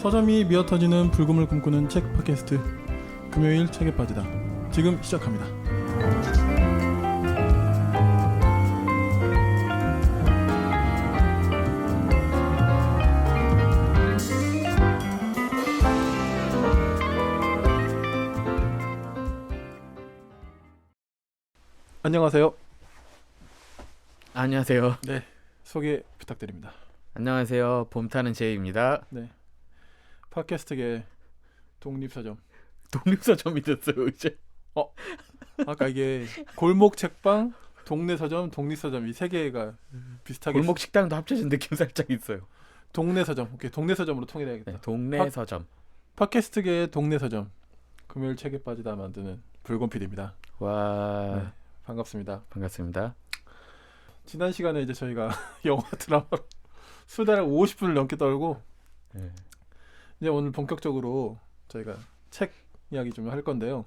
서점이 미어터지는 불금을 꿈꾸는 책 팟캐스트 금요일 책에 빠지다 지금 시작합니다. 안녕하세요. 안녕하세요. 네, 소개 부탁드립니다. 안녕하세요. 봄 타는 제이입니다. 네, 팟캐스트계 독립서점. 독립서점이 됐어요 이제. 아까 이게 골목 책방, 동네 서점, 독립서점 이 세 개가 비슷하게 골목 식당도 합쳐진 느낌 살짝 있어요. 동네 서점. 오케이, 동네 서점으로 통일해야겠다. 네, 동네 서점. 팟캐스트계의 동네 서점. 금요일 책에 빠지다 만드는 불곰 PD입니다. 와, 네, 반갑습니다. 반갑습니다. 지난 시간에 이제 저희가 영화 드라마로 수다를 50분을 넘게 떨고 네. 이제 오늘 본격적으로 저희가 책 이야기 좀 할 건데요.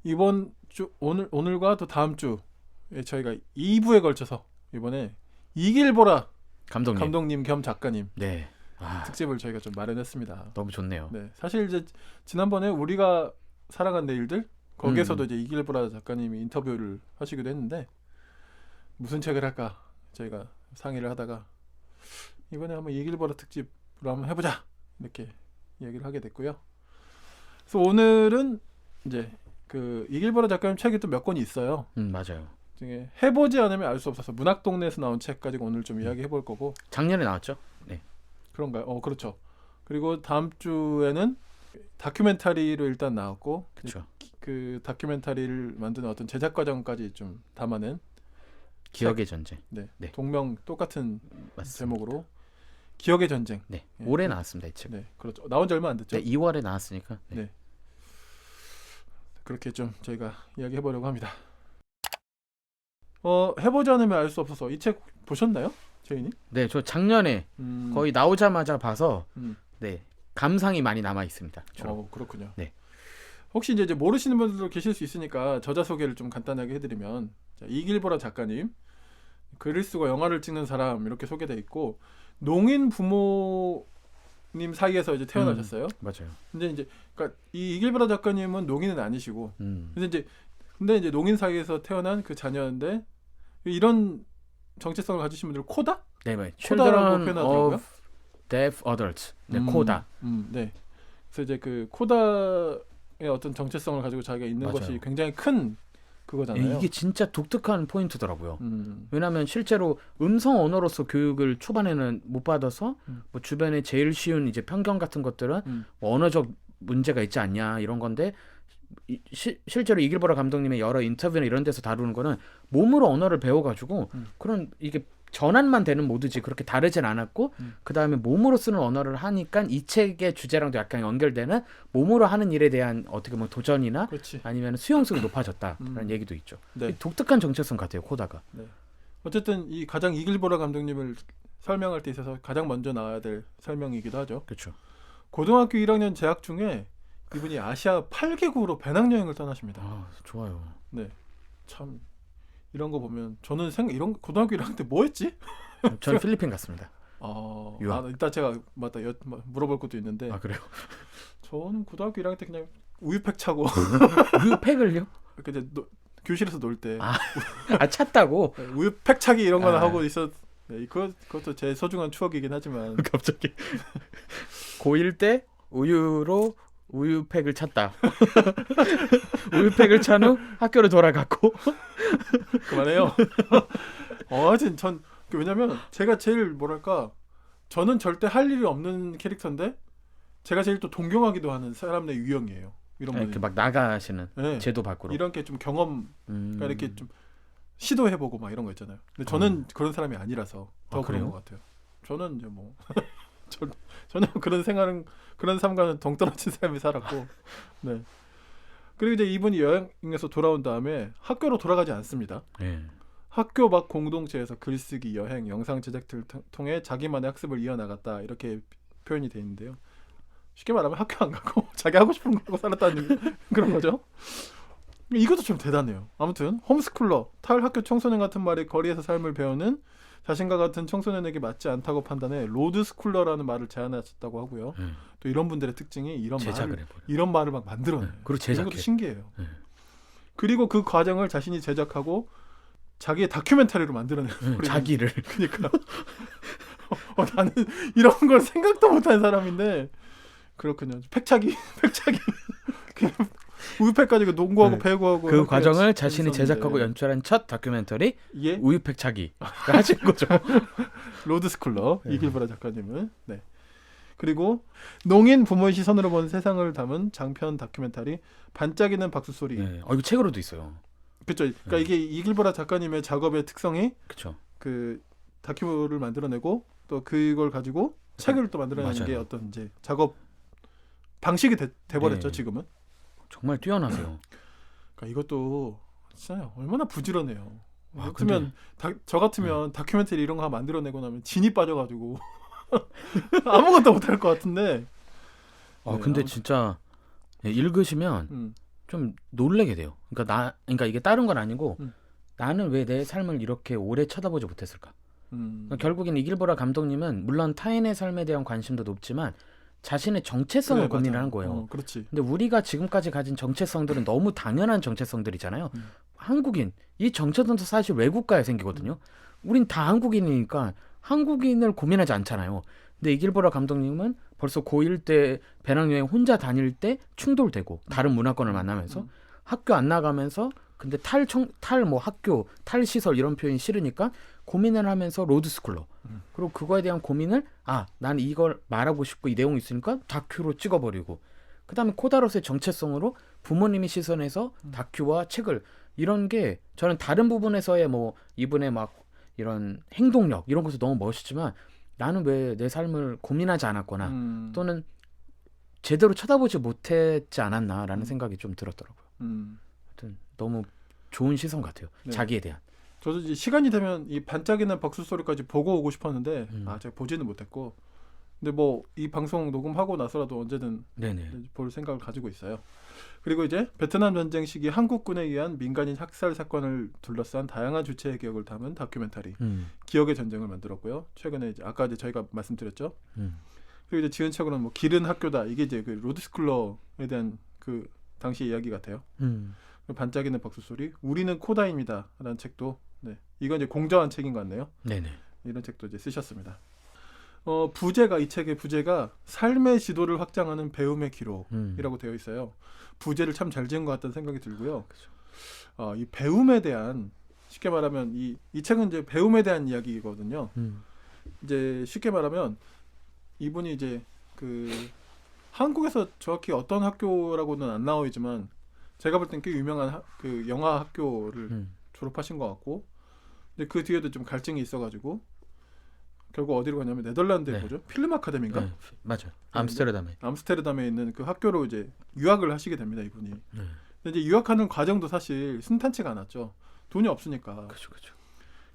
이번 주 오늘과 또 다음 주에 저희가 2부에 걸쳐서 이번에 이길보라 감독님 겸 작가님 네. 와, 특집을 저희가 좀 마련했습니다. 너무 좋네요. 네, 사실 이제 지난번에 우리가 살아간 내일들 거기에서도 이제 이길보라 작가님이 인터뷰를 하시기도 했는데 무슨 책을 할까 저희가 상의를 하다가 이번에 한번 이길보라 특집으로 한번 해보자 이렇게 얘기를 하게 됐고요. 그래서 오늘은 이제 그 이길보라 작가님 책이 또 몇 권이 있어요. 맞아요. 중에 해보지 않으면 알 수 없어서 문학동네에서 나온 책 가지고 오늘 좀 이야기 해볼 거고. 작년에 나왔죠? 네. 그런가요? 그렇죠. 그리고 다음 주에는 다큐멘터리로 일단 나왔고, 그렇죠. 그 다큐멘터리를 만드는 어떤 제작 과정까지 좀 담아낸 기억의 전쟁. 네. 네. 동명 똑같은 맞습니다. 제목으로 기억의 전쟁. 네. 예. 올해 나왔습니다 이 책. 네, 그렇죠. 나온 지 얼마 안 됐죠? 네, 2월에 나왔으니까. 네. 네. 그렇게 좀 저희가 이야기해 보려고 합니다. 해보지 않으면 알 수 없어서 이 책 보셨나요, 제인이? 네, 저 작년에 거의 나오자마자 봐서 네, 감상이 많이 남아 있습니다. 그렇군요. 네. 혹시 이제 모르시는 분들도 계실 수 있으니까 저자 소개를 좀 간단하게 해드리면, 자, 이길보라 작가님, 글을 쓰고 영화를 찍는 사람 이렇게 소개돼 있고, 농인 부모님 사이에서 이제 태어나셨어요. 맞아요. 근데 그러니까 이 이길보라 작가님은 농인은 아니시고, 근데 이제 농인 사이에서 태어난 그 자녀인데 이런 정체성을 가지신 분들 코다? 네, 뭐 코다라고 Children 표현하더라고요. of Deaf Adults. 네, 코다. 네. 그래서 이제 그 코다의 어떤 정체성을 가지고 자기가 있는 맞아요. 것이 굉장히 큰 그거잖아요. 이게 진짜 독특한 포인트더라고요. 음. 왜냐하면 실제로 음성 언어로서 교육을 초반에는 못 받아서 뭐 주변에 제일 쉬운 이제 편견 같은 것들은 뭐 언어적 문제가 있지 않냐 이런 건데 실제로 이길보라 감독님의 여러 인터뷰나 이런 데서 다루는 거는 몸으로 언어를 배워가지고 그런 이게 전환만 되는 모드지 그렇게 다르진 않았고 그 다음에 몸으로 쓰는 언어를 하니까 이 책의 주제랑도 약간 연결되는 몸으로 하는 일에 대한 어떻게 보면 도전이나 그렇지. 아니면 수용성이 높아졌다라는 얘기도 있죠. 네. 독특한 정체성 같아요, 코다가. 네. 어쨌든 이 가장 이길보라 감독님을 설명할 때 있어서 가장 먼저 나와야 될 설명이기도 하죠. 그렇죠. 고등학교 1학년 재학 중에 이분이 아시아 8개국으로 배낭여행을 떠나십니다. 아, 좋아요. 네. 참 이런 거 보면 저는 이런 고등학교 1학년 때 뭐 했지? 저는 필리핀 갔습니다. 유학. 이따 제가 물어볼 것도 있는데. 아, 그래요? 저는 고등학교 1학년 때 그냥 우유팩 차고 우유팩을요? 이제 교실에서 놀 때 찼다고? 우유팩 차기 이런 거나 하고 있었. 네, 그것도 제 소중한 추억이긴 하지만 갑자기 고1 때 우유로 우유팩을 찼다. 우유팩을 찬 후 학교로 돌아갔고. 그만해요. 하여튼 전 왜냐면 제가 제일 뭐랄까 저는 절대 할 일이 없는 캐릭터인데 제가 제일 또 동경하기도 하는 사람의 유형이에요. 이런 분 이렇게 막 나가시는 네. 제도 밖으로 이런 게 좀 경험 그러니까 이렇게 좀 시도해보고 막 이런 거 있잖아요. 근데 저는 그런 사람이 아니라서 더 그런 것 같아요. 저는 이제 뭐 전혀 그런 삶과는 동떨어진 삶이 살았고. 네. 그리고 이제 이분이 여행에서 돌아온 다음에 학교로 돌아가지 않습니다. 네. 학교 밖 공동체에서 글쓰기, 여행, 영상 제작들을 통해 자기만의 학습을 이어나갔다 이렇게 표현이 돼 있는데요. 쉽게 말하면 학교 안 가고 자기 하고 싶은 거 하고 살았다는 그런 거죠. 이것도 좀 대단해요. 아무튼 홈스쿨러, 탈학교 청소년 같은 말이 거리에서 삶을 배우는 자신과 같은 청소년에게 맞지 않다고 판단해 로드 스쿨러라는 말을 제안하셨다고 하고요. 또 이런 분들의 특징이 제작을 해버려. 이런 말을 막 만들어내요. 그리고 이런 제작해. 것도 신기해요. 그리고 그 과정을 자신이 제작하고 자기의 다큐멘터리로 만들어내요. 자기를. 그러니까 나는 이런 걸 생각도 못한 사람인데 그렇군요. 팩차기 우유팩 가지고 농구하고 배구하고 그 과정을 자신이 있었는데. 제작하고 연출한 첫 다큐멘터리 예? 우유팩 차기 하신 거죠. 로드스쿨러 이길보라 작가님은 네. 그리고 농인 부모의 시선으로 본 세상을 담은 장편 다큐멘터리 반짝이는 박수 소리. 네. 이거 책으로도 있어요. 그렇죠. 그러니까 이게 이길보라 작가님의 작업의 특성이 그렇죠. 그 다큐를 만들어내고 또 그걸 가지고 책을 또 만들어내는 맞아요. 게 어떤 이제 작업 방식이 돼버렸죠. 네. 지금은. 정말 뛰어나세요. 그러니까 이것도 진짜 얼마나 부지런해요. 와, 저 같으면 다큐멘터리 이런 거 만들어내고 나면 진이 빠져가지고 아무것도 못할 것 같은데. 네, 근데 진짜 읽으시면 좀 놀라게 돼요. 그러니까 이게 다른 건 아니고 나는 왜 내 삶을 이렇게 오래 쳐다보지 못했을까? 그러니까 결국엔 이길보라 감독님은 물론 타인의 삶에 대한 관심도 높지만 자신의 정체성을 그래, 고민을 맞아. 한 거예요. 그렇지. 근데 우리가 지금까지 가진 정체성들은 너무 당연한 정체성들이잖아요. 한국인, 이 정체성도 사실 외국가에 생기거든요. 우린 다 한국인이니까 한국인을 고민하지 않잖아요. 근데 이길보라 감독님은 벌써 고1 때 배낭여행 혼자 다닐 때 충돌되고 다른 문화권을 만나면서 학교 안 나가면서 근데 학교, 탈시설 이런 표현이 싫으니까 고민을 하면서 로드스쿨러. 그리고 그거에 대한 고민을 난 이걸 말하고 싶고 이 내용이 있으니까 다큐로 찍어버리고 그 다음에 코다로스의 정체성으로 부모님의 시선에서 다큐와 책을 이런 게 저는 다른 부분에서의 뭐 이분의 막 이런 행동력 이런 것도 너무 멋있지만 나는 왜 내 삶을 고민하지 않았거나 또는 제대로 쳐다보지 못했지 않았나라는 생각이 좀 들었더라고요. 하여튼 너무 좋은 시선 같아요. 네. 자기에 대한. 저도 이제 시간이 되면 이 반짝이는 박수 소리까지 보고 오고 싶었는데 제가 보지는 못했고 근데 뭐 이 방송 녹음하고 나서라도 언제든 네네. 볼 생각을 가지고 있어요. 그리고 이제 베트남 전쟁 시기 한국군에 의한 민간인 학살 사건을 둘러싼 다양한 주체의 기억을 담은 다큐멘터리 기억의 전쟁을 만들었고요. 최근에 이제 아까 이제 저희가 말씀드렸죠. 그리고 이제 지은 책으로는 뭐 길은 학교다 이게 이제 그 로드스쿨러에 대한 그 당시 이야기 같아요. 반짝이는 박수 소리, 우리는 코다입니다라는 책도 이건 이제 공저한 책인 것 같네요. 네네. 이런 책도 이제 쓰셨습니다. 이 책의 부제가 삶의 지도를 확장하는 배움의 기록이라고 되어 있어요. 부제를 참 잘 지은 것 같다는 생각이 들고요. 이 배움에 대한 쉽게 말하면 이 책은 이제 배움에 대한 이야기거든요. 이제 쉽게 말하면 이분이 이제 그 한국에서 정확히 어떤 학교라고는 안 나오지만 제가 볼 땐 꽤 유명한 그 영화 학교를 졸업하신 것 같고, 근데 그 뒤에도 좀 갈증이 있어가지고 결국 어디로 가냐면 네덜란드에 뭐죠? 필름 아카데미인가? 네, 맞아요. 암스테르담에 있는 그 학교로 이제 유학을 하시게 됩니다, 이분이. 근데 이제 유학하는 과정도 사실 순탄치가 않았죠. 돈이 없으니까. 그렇죠.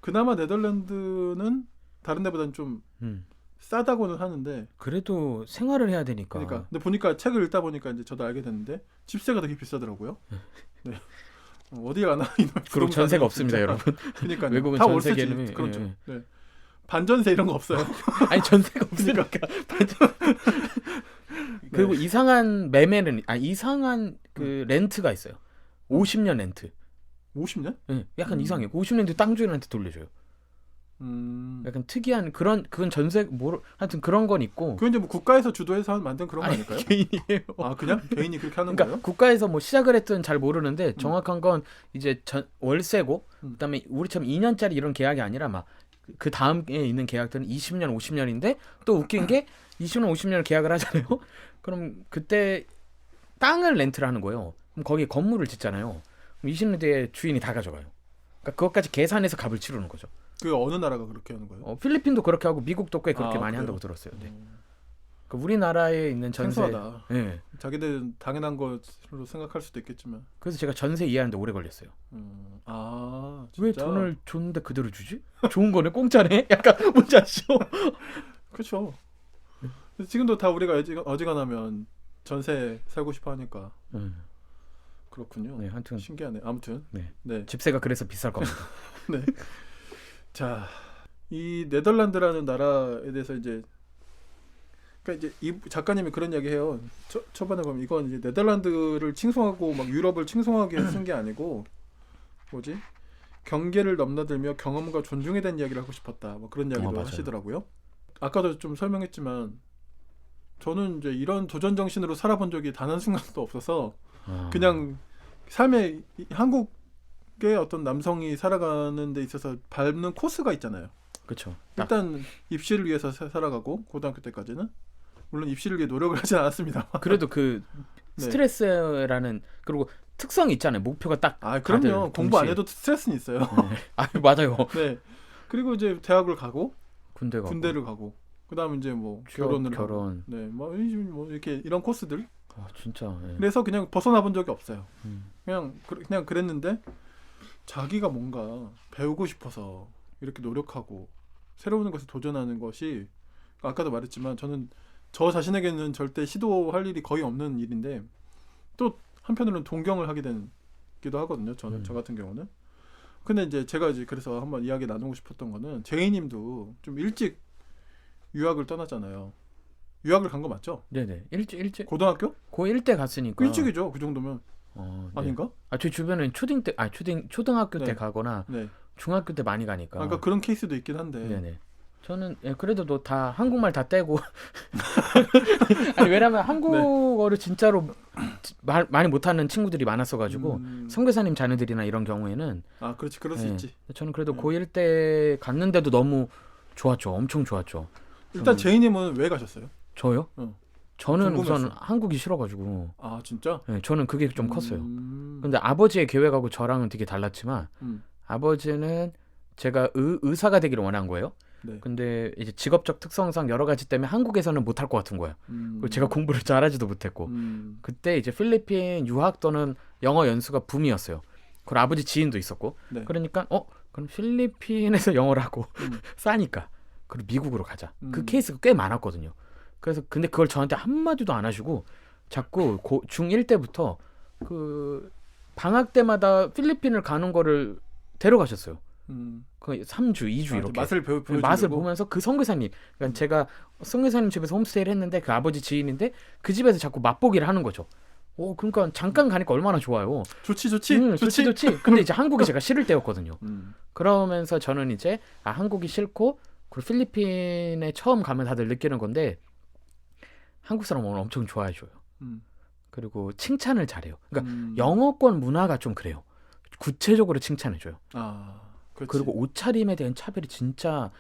그나마 네덜란드는 다른 데보다는 좀 싸다고는 하는데 그래도 생활을 해야 되니까. 그러니까. 근데 보니까 책을 읽다 보니까 이제 저도 알게 됐는데 집세가 되게 비싸더라고요. 네. 어디 가나 그리고 전세가 없습니다, 여러분. 그러니까 외국은 다 전세 월세지. 개념이 그렇죠. 네. 반전세 이런 거 없어요. 아니 전세가 없으니까. 그리고 이상한 매매는 이상한 그 렌트가 있어요. 50년 렌트. 50년? 네, 약간 이상해요. 50년 땅 주인한테 돌려줘요. 약간 특이한 그건 전세 하여튼 그런 건 있고. 그건 이제 뭐 국가에서 주도해서 만든 그런 거 아닐까요? 개인이에요. 그냥 개인이 그렇게 하는 그러니까 거예요? 국가에서 뭐 시작을 했든 잘 모르는데 정확한 건 이제 월세고 그다음에 우리처럼 2년짜리 이런 계약이 아니라 막 그 다음에 있는 계약들은 20년, 50년인데 또 웃긴 게 20년, 50년을 계약을 하잖아요. 그럼 그때 땅을 렌트를 하는 거예요. 그럼 거기에 건물을 짓잖아요. 그럼 20년 뒤에 주인이 다 가져가요. 그러니까 그것까지 계산해서 값을 치르는 거죠. 그 어느 나라가 그렇게 하는 거예요? 필리핀도 그렇게 하고 미국도 꽤 그렇게 많이 그래요? 한다고 들었어요. 네. 그러니까 우리나라에 있는 전세. 생소하다. 네. 자기들은 당연한 것으로 생각할 수도 있겠지만. 그래서 제가 전세 이해하는데 오래 걸렸어요. 진짜? 왜 돈을 줬는데 그대로 주지? 좋은 거네, 공짜네. 약간 뭔지 아시죠? 그렇죠. 지금도 다 우리가 어지간하면 전세 살고 싶어 하니까. 그렇군요. 네, 하여튼 신기하네. 아무튼. 네. 네. 집세가 그래서 비쌀 겁니다. 네. 자, 이 네덜란드라는 나라에 대해서 이제 그러니까 이제 이 작가님이 그런 이야기해요. 초반에 보면 이건 이제 네덜란드를 칭송하고 막 유럽을 칭송하게 쓴 게 아니고 뭐지? 경계를 넘나들며 경험과 존중에 대한 이야기를 하고 싶었다. 뭐 그런 이야기도 맞아요. 하시더라고요. 아까도 좀 설명했지만 저는 이제 이런 도전 정신으로 살아본 적이 단 한 순간도 없어서 그냥 삶의 한국의 어떤 남성이 살아가는 데 있어서 밟는 코스가 있잖아요. 그렇죠. 일단 입시를 위해서 살아가고 고등학교 때까지는 물론 입시를 위해 노력을 하진 않았습니다. 그래도 그 네. 스트레스라는 그리고 특성이 있잖아요. 목표가 딱 그럼요. 다들 공부 안 동시에. 해도 스트레스는 있어요. 네. 맞아요. 네. 그리고 이제 대학을 가고 군대 가고. 군대를 가고 그다음 이제 뭐 취업, 결혼을 하고. 결혼. 네. 뭐 이렇게 이런 코스들. 진짜. 예. 그래서 그냥 벗어나 본 적이 없어요. 음. 그냥 그랬는데 자기가 뭔가 배우고 싶어서 이렇게 노력하고 새로운 것에 도전하는 것이 아까도 말했지만 저는 저 자신에게는 절대 시도할 일이 거의 없는 일인데 또 한편으로는 동경을 하게 되기도 하거든요. 저는 저 같은 경우는. 근데 이제 제가 이제 그래서 한번 이야기 나누고 싶었던 거는 제이님도 좀 일찍 유학을 떠났잖아요. 유학을 간 거 맞죠? 네네. 일찍 고등학교? 고1 때 갔으니까. 일찍이죠. 그 정도면. 네. 아닌가? 제 주변엔 초등학교 네. 때 가거나 네. 중학교 때 많이 가니까. 그러니까 그런 케이스도 있긴 한데. 네네. 저는 그래도 다 한국말 다 떼고 아니 왜냐면 한국어를 진짜로 많이 못하는 친구들이 많았어가지고 선교사님 자녀들이나 이런 경우에는 그렇지 그럴 수 있지. 저는 그래도 고1 때 갔는데도 너무 좋았죠. 엄청 좋았죠. 일단 제이님은 왜 가셨어요? 저요? 저는 궁금했어. 우선 한국이 싫어가지고. 진짜? 네, 저는 그게 좀 컸어요. 음. 근데 아버지의 계획하고 저랑은 되게 달랐지만 아버지는 제가 의사가 되기를 원한 거예요. 네. 근데 이제 직업적 특성상 여러 가지 때문에 한국에서는 못할 것 같은 거예요. 그리고 제가 공부를 잘하지도 못했고 그때 이제 필리핀 유학 또는 영어 연수가 붐이었어요. 그리고 아버지 지인도 있었고 네. 그러니까 그럼 필리핀에서 영어를 하고 싸니까 그리고 미국으로 가자. 그 케이스가 꽤 많았거든요. 그래서 근데 그걸 저한테 한마디도 안 하시고 자꾸 중1 때부터 그 방학 때마다 필리핀을 가는 거를 데려가셨어요. 그 3주, 2주 이렇게 맛을 보여주려고? 맛을 보면서 그 선교사님, 그러니까 제가 선교사님 집에서 홈스테이를 했는데 그 아버지 지인인데 그 집에서 자꾸 맛보기를 하는 거죠. 그러니까 잠깐 가니까 얼마나 좋아요. 좋지. 좋지. 근데 이제 한국이 제가 싫을 때였거든요. 그러면서 저는 이제 한국이 싫고 그리고 필리핀에 처음 가면 다들 느끼는 건데 한국 사람은 엄청 좋아해줘요. 그리고 칭찬을 잘해요. 그러니까 영어권 문화가 좀 그래요. 구체적으로 칭찬해줘요. 그렇지. 그리고 옷차림에 대한 차별이 진짜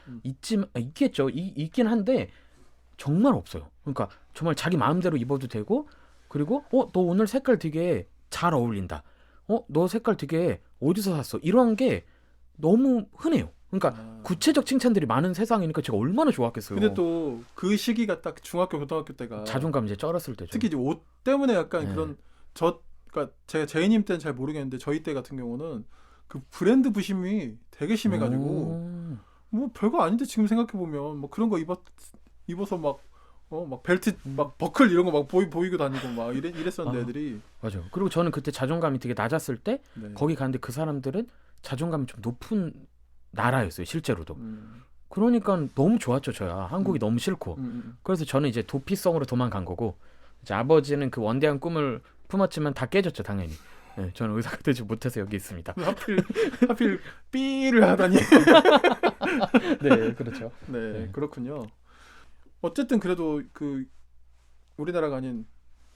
있겠죠. 있긴 한데 정말 없어요. 그러니까 정말 자기 마음대로 입어도 되고 그리고 너 오늘 색깔 되게 잘 어울린다. 너 색깔 되게 어디서 샀어? 이런 게 너무 흔해요. 그러니까 구체적 칭찬들이 많은 세상이니까 제가 얼마나 좋았겠어요. 근데 또 그 시기가 딱 중학교 고등학교 때가 자존감 이제 쩔었을 때죠. 특히 이제 옷 때문에 약간 그런 그러니까 제가 제이님 때는 잘 모르겠는데 저희 때 같은 경우는 그 브랜드 부심이 되게 심해가지고 뭐 별거 아닌데 지금 생각해 보면 뭐 그런 거 입어서 막 벨트 막 버클 이런 거 막 보이고 다니고 막 이랬었는데 애들이. 맞아요. 그리고 저는 그때 자존감이 되게 낮았을 때 네. 거기 갔는데 그 사람들은 자존감이 좀 높은 나라였어요. 실제로도. 그러니까 너무 좋았죠. 저야 한국이 너무 싫고. 그래서 저는 이제 도피성으로 도망간 거고 이제 아버지는 그 원대한 꿈을 품었지만 다 깨졌죠. 당연히. 네, 저는 의사가 되지 못해서 여기 있습니다. 하필 삐를 하다니. 네, 그렇죠. 네, 그렇군요. 어쨌든 그래도 그 우리나라가 아닌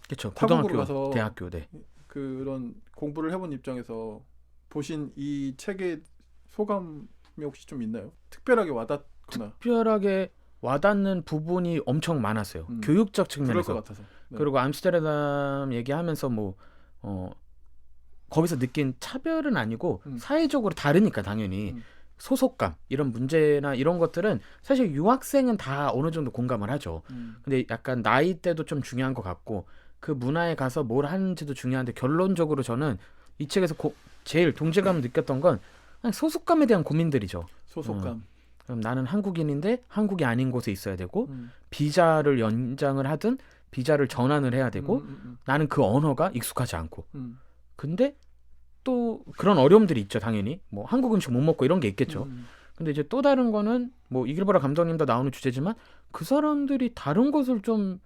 그렇죠. 타국으로 고등학교, 가서 대학교, 네. 그런 공부를 해본 입장에서 보신 이 책의 소감이 혹시 좀 있나요? 특별하게 와닿거나. 특별하게 와닿는 부분이 엄청 많았어요. 교육적 그럴 측면에서. 것 같아서. 네. 그리고 암스테르담 얘기하면서 거기서 느낀 차별은 아니고 사회적으로 다르니까 당연히 소속감 이런 문제나 이런 것들은 사실 유학생은 다 어느 정도 공감을 하죠. 근데 약간 나이대도 좀 중요한 것 같고 그 문화에 가서 뭘 하는지도 중요한데 결론적으로 저는 이 책에서 제일 동질감을 느꼈던 건 그냥 소속감에 대한 고민들이죠. 소속감. 그럼 나는 한국인인데 한국이 아닌 곳에 있어야 되고 비자를 연장을 하든 비자를 전환을 해야 되고 나는 그 언어가 익숙하지 않고 근데 또 그런 어려움들이 있죠. 당연히 뭐 한국 음식 못 먹고 이런 게 있겠죠. 근데 이제 또 다른 거는 뭐 이길보라 감독님도 나오는 주제지만 그 사람들이 다른 것을 좀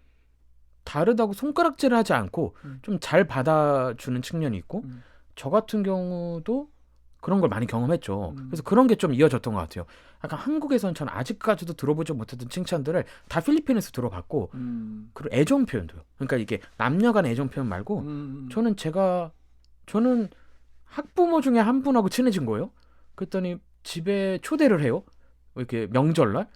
다르다고 손가락질하지 않고 좀 잘 받아주는 측면이 있고 저 같은 경우도 그런 걸 많이 경험했죠. 그래서 그런 게 좀 이어졌던 것 같아요. 약간 한국에서는 전 아직까지도 들어보지 못했던 칭찬들을 다 필리핀에서 들어봤고 그리고 애정 표현도요. 그러니까 이게 남녀 간 애정 표현 말고 저는 학부모 중에 한 분하고 친해진 거예요. 그랬더니 집에 초대를 해요. 이렇게 명절날.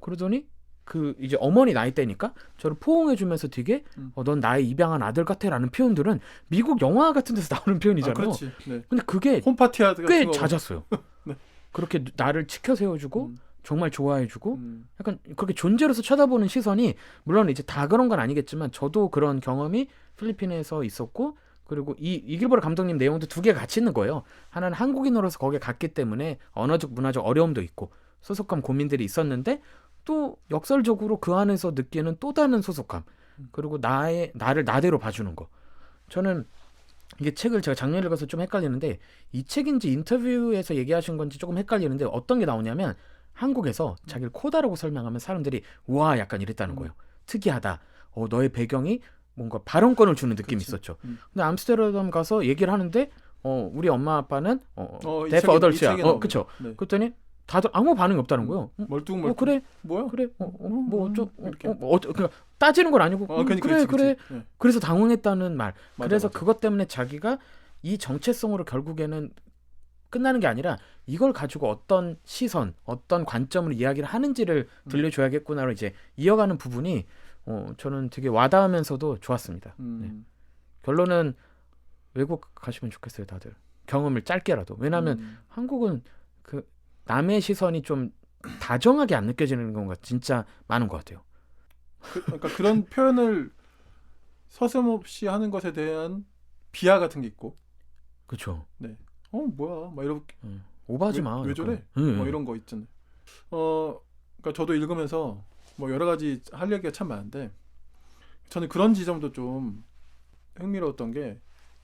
그러더니 그 이제 어머니 나이 때니까 저를 포옹해주면서 되게 넌 나의 입양한 아들 같아라는 표현들은 미국 영화 같은 데서 나오는 표현이잖아요. 그렇지. 네. 근데 그게 홈파티 같은 꽤 거. 잦았어요. 네. 그렇게 나를 치켜 세워주고 정말 좋아해주고 약간 그렇게 존재로서 쳐다보는 시선이 물론 이제 다 그런 건 아니겠지만 저도 그런 경험이 필리핀에서 있었고 그리고 이 이길보라 감독님 내용도 두 개가 같이 있는 거예요. 하나는 한국인으로서 거기에 갔기 때문에 언어적 문화적 어려움도 있고 소속감 고민들이 있었는데 또 역설적으로 그 안에서 느끼는 또 다른 소속감 그리고 나를 나대로 봐주는 거. 저는 이게 책을 제가 작년에 읽어서 좀 헷갈리는데 이 책인지 인터뷰에서 얘기하신 건지 조금 헷갈리는데 어떤 게 나오냐면 한국에서 자기를 코다라고 설명하면 사람들이 우와 약간 이랬다는 거예요. 특이하다. 너의 배경이 뭔가 발언권을 주는 느낌이 그치. 있었죠. 근데 암스테르담 가서 얘기를 하는데 우리 엄마 아빠는 이 데프 책에- 어덜트야. 이 책에 나오는 그쵸. 네. 그랬더니 다들 아무 반응이 없다는 거예요. 멀뚱멀뚱. 그래 뭐야? 그래 이렇게. 그러니까 따지는 건 아니고 그러니까 그래 그치. 네. 그래서 당황했다는 말. 맞아, 그래서 맞아. 그것 때문에 자기가 이 정체성으로 결국에는 끝나는 게 아니라 이걸 가지고 어떤 시선, 어떤 관점으로 이야기를 하는지를 들려줘야겠구나로 이제 이어가는 부분이 저는 되게 와닿으면서도 좋았습니다. 네. 결론은 외국 가시면 좋겠어요, 다들. 경험을 짧게라도. 왜냐하면 한국은 그 남의 시선이 좀 다정하게 안 느껴지는 경우가 진짜 많은 것 같아요. 그러니까 그런 표현을 서슴없이 하는 것에 대한 비하 같은 게 있고, 그렇죠. 뭐야, 막 이렇게 오버하지 마. 왜 약간. 저래? 응. 뭐 이런 거 있잖아요. 그러니까 저도 읽으면서 뭐 여러 가지 할 얘기가 참 많은데, 저는 그런 지점도 좀 흥미로웠던 게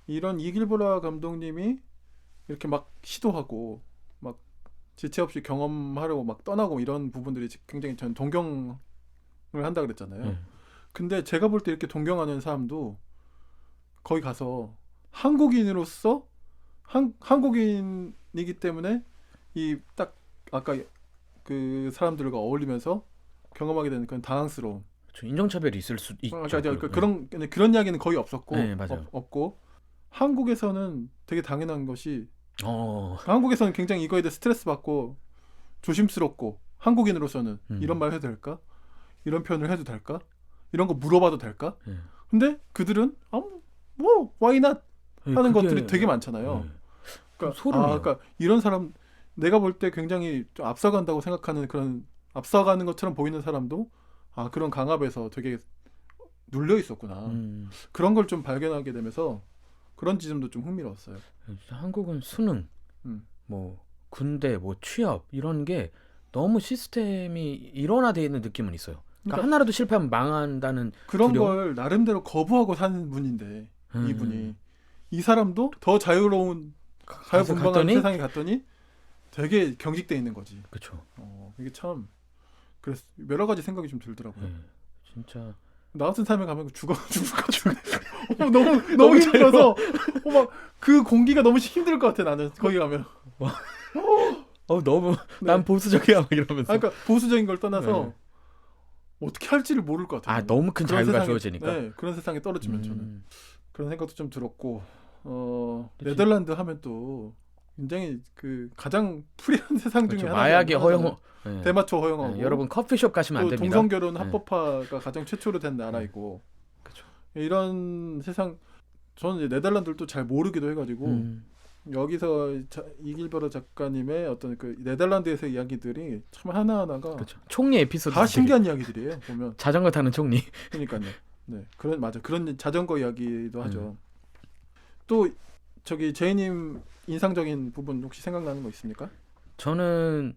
이런 이길보라 감독님이 이렇게 막 시도하고 막 지체 없이 경험하려고 막 떠나고 이런 부분들이 굉장히 저는 동경을 한다 그랬잖아요. 근데 제가 볼 때 이렇게 동경하는 사람도 거기 가서 한국인으로서 한국인이기 때문에 이 딱 아까 그 사람들과 어울리면서 경험하게 되는 그런 당황스러움. 그렇죠. 인종차별이 있을 수 있죠. 그러니까 그런 이야기는 거의 없었고, 네, 맞아요. 없고 한국에서는 되게 당연한 것이 어, 한국에서는 굉장히 이거에 대해 스트레스 받고 조심스럽고 한국인으로서는 이런 말 해도 될까? 이런 표현을 해도 될까? 이런 거 물어봐도 될까? 근데 그들은 뭐 why not 하는 그게- 것들이 되게 많잖아요. 그러니까, 소름이에요. 그러니까 이런 사람 내가 볼 때 굉장히 좀 앞서간다고 생각하는 그런 앞서가는 것처럼 보이는 사람도 그런 강압에서 되게 눌려 있었구나. 그런 걸 좀 발견하게 되면서 그런 지점도 좀 흥미로웠어요. 한국은 수능, 음. 뭐 군대, 뭐 취업 이런 게 너무 시스템이 일원화되어 있는 느낌은 있어요. 그러니까 하나라도 실패하면 망한다는 그런 두려움? 걸 나름대로 거부하고 사는 분인데 이분이 음. 이 사람도 더 자유로운 자유분방한 갔더니? 세상에 갔더니 되게 경직돼 있는 거지. 그렇죠. 이게 참 그래서 여러 가지 생각이 좀 들더라고요. 진짜 나 같은 삶에 가면 죽을 것 같아. 너무 힘들어서 막 그 공기가 너무 힘들 것 같아 나는 거기 가면. 너무 네. 난 보수적이야 막 이러면서. 그러니까 보수적인 걸 떠나서 네. 어떻게 할지를 모를 것 같아요. 너무 큰 그런 자유가 세상에, 주어지니까. 네, 그런 세상에 떨어지면 저는 음. 그런 생각도 좀 들었고 그치. 네덜란드 하면 또 굉장히 그 가장 프리한 세상 중에 그렇죠. 하나. 마약이 허용. 네. 대마초 허용하고. 네, 여러분 커피숍 가시면 안 또 됩니다. 동성결혼 네. 합법화가 가장 최초로 된 나라이고. 그렇죠. 이런 세상 저는 이제 네덜란드를 또 잘 모르기도 해가지고 여기서 이길보라 작가님의 어떤 그 네덜란드에서의 이야기들이 참 하나하나가 그렇죠. 총리 에피소드 다 신기한 이야기들이에요. 보면 자전거 타는 총리. 그러니까요. 네, 그런 자전거 이야기도 하죠. 또 저기 제이님 인상적인 부분 혹시 생각나는 거 있습니까? 저는